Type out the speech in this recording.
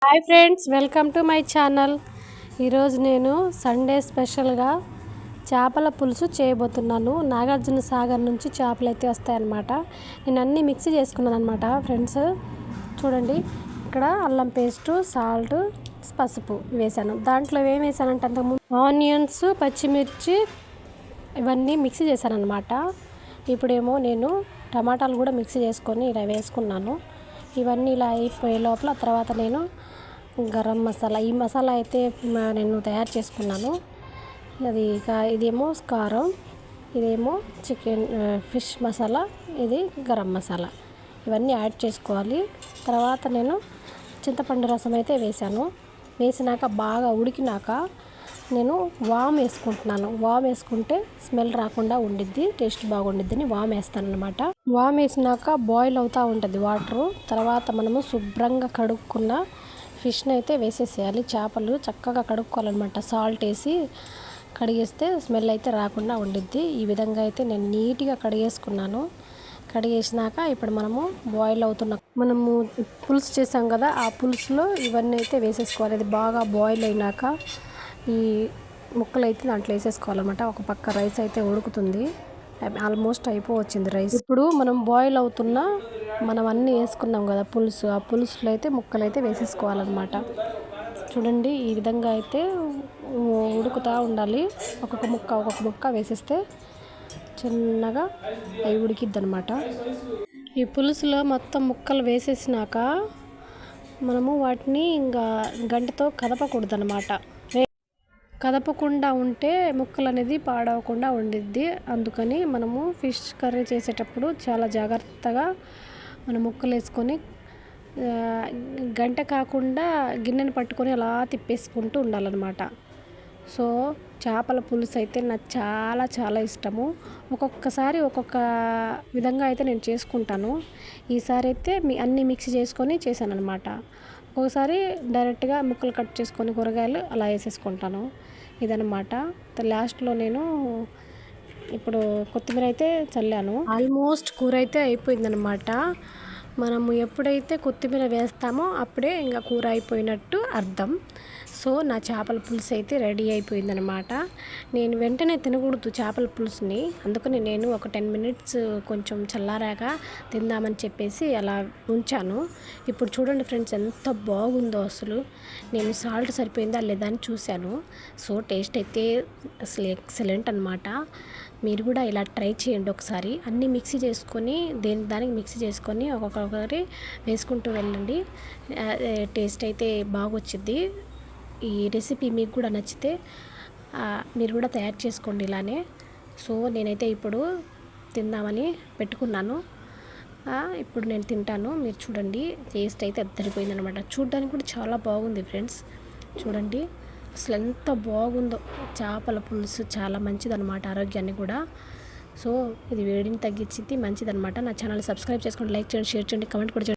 Hi friends, welcome to my channel. ఈరోజు నేను Sunday స్పెషల్గా చేపల పులుసు చేయబోతున్నాను. నాగార్జున సాగర్ నుంచి చేపలు అయితే వస్తాయన్నమాట. నేను అన్నీ మిక్సీ చేసుకున్నాను అనమాట ఫ్రెండ్స్. చూడండి, ఇక్కడ అల్లం పేస్టు, సాల్ట్, పసుపు వేసాను. దాంట్లో ఏం వేసానంటే అంతకుముందు ఆనియన్స్, పచ్చిమిర్చి ఇవన్నీ మిక్సీ చేశాను అనమాట. ఇప్పుడేమో నేను టమాటాలు కూడా మిక్సీ చేసుకొని ఇలా వేసుకున్నాను. ఇవన్నీ ఇలా అయిపోయే లోపల తర్వాత నేను గరం మసాలా, ఈ మసాలా అయితే నేను తయారు చేసుకున్నాను. ఇదేమో కారం, ఇదేమో చికెన్ ఫిష్ మసాలా, ఇది గరం మసాలా. ఇవన్నీ యాడ్ చేసుకోవాలి. తర్వాత నేను చింతపండు రసం అయితే వేసాను. వేసినాక బాగా ఉడికినాక నేను వామ్ వేసుకుంటున్నాను. వామ్ వేసుకుంటే స్మెల్ రాకుండా ఉండిద్ది, టేస్ట్ బాగుండిద్దని వామ్ వేస్తాను అనమాట. వామ్ వేసినాక బాయిల్ అవుతూ ఉంటుంది వాటరు. తర్వాత మనము శుభ్రంగా కడుక్కున్న ఫిష్ని అయితే వేసేసేయాలి. చేపలు చక్కగా కడుక్కోవాలన్నమాట. సాల్ట్ వేసి కడిగేస్తే స్మెల్ అయితే రాకుండా ఉండిద్ది. ఈ విధంగా అయితే నేను నీట్గా కడిగేసుకున్నాను. కడిగేసినాక ఇప్పుడు మనము పులుసు చేసాం కదా, ఆ పులుసులో ఇవన్నీ అయితే వేసేసుకోవాలి. అది బాగా బాయిల్ అయినాక ఈ ముక్కలు అయితే దాంట్లో వేసేసుకోవాలన్నమాట. ఒక పక్క రైస్ అయితే ఉడుకుతుంది, ఆల్మోస్ట్ అయిపోవచ్చింది రైస్. ఇప్పుడు మనం అన్నీ వేసుకున్నాం కదా పులుసు, ఆ పులుసులో అయితే ముక్కలు అయితే వేసేసుకోవాలన్నమాట. చూడండి, ఈ విధంగా అయితే ఉడుకుతూ ఉండాలి. ఒక్కొక్క ముక్క వేసేస్తే చిన్నగా అవి ఉడికిద్ది అనమాట. ఈ పులుసులో మొత్తం ముక్కలు వేసేసినాక మనము వాటిని ఇంకా గంటతో కదపకూడదు అనమాట. కదపకుండా ఉంటే ముక్కలు అనేది పాడవకుండా ఉండిద్ది. అందుకని మనము ఫిష్ కర్రీ చేసేటప్పుడు చాలా జాగ్రత్తగా మనం ముక్కలు వేసుకొని గంట కాకుండా గిన్నెని పట్టుకొని అలా తిప్పేసుకుంటూ ఉండాలన్నమాట. సో చేపల పులుసు అయితే నాకు చాలా చాలా ఇష్టము. ఒక్కొక్కసారి ఒక్కొక్క విధంగా అయితే నేను చేసుకుంటాను. ఈసారి అయితే అన్నీ మిక్స్ చేసుకొని చేశాను అనమాట. ఒక్కొక్కసారి డైరెక్ట్గా ముక్కలు కట్ చేసుకొని కూరగాయలు అలా వేసేసుకుంటాను. ఇదనమాట. లాస్ట్లో నేను ఇప్పుడు కొత్తిమీర అయితే చల్లాను. ఆల్మోస్ట్ కూర అయితే అయిపోయిందనమాట. మనము ఎప్పుడైతే కొత్తిమీర వేస్తామో అప్పుడే ఇంకా కూర అయిపోయినట్టు అర్థం. సో నా చేపల పులుసు అయితే రెడీ అయిపోయిందనమాట. నేను వెంటనే తినకూడదు చేపల పులుసుని, అందుకని నేను ఒక 10 మినిట్స్ కొంచెం చల్లారాక తిందామని చెప్పేసి అలా ఉంచాను. ఇప్పుడు చూడండి ఫ్రెండ్స్, ఎంత బాగుందో అసలు. నేను సాల్ట్ సరిపోయిందా లేదా అని చూశాను. సో టేస్ట్ అయితే అసలు ఎక్సలెంట్ అనమాట. మీరు కూడా ఇలా ట్రై చేయండి ఒకసారి. అన్నీ మిక్సీ చేసుకొని దానికి మిక్సీ చేసుకొని ఒక్కొక్కటి వేసుకుంటూ వెళ్ళండి. టేస్ట్ అయితే బాగా వచ్చింది. ఈ రెసిపీ మీకు కూడా నచ్చితే మీరు కూడా తయారు చేసుకోండి ఇలానే. సో నేనైతే ఇప్పుడు తిందామని పెట్టుకున్నాను. ఇప్పుడు నేను తింటాను. మీరు చూడండి, టేస్ట్ అయితే అద్దరిపోయింది అనమాట. చూడడానికి కూడా చాలా బాగుంది ఫ్రెండ్స్. చూడండి అసలు ఎంత బాగుందో. చేపల పులుసు చాలా మంచిదన్నమాట ఆరోగ్యాన్ని కూడా. సో ఇది వేడిని తగ్గించింది, మంచిదన్నమాట. నా ఛానల్ సబ్స్క్రైబ్ చేసుకోండి, లైక్ చేయండి, షేర్ చేయండి, కమెంట్ కూడా చేయండి.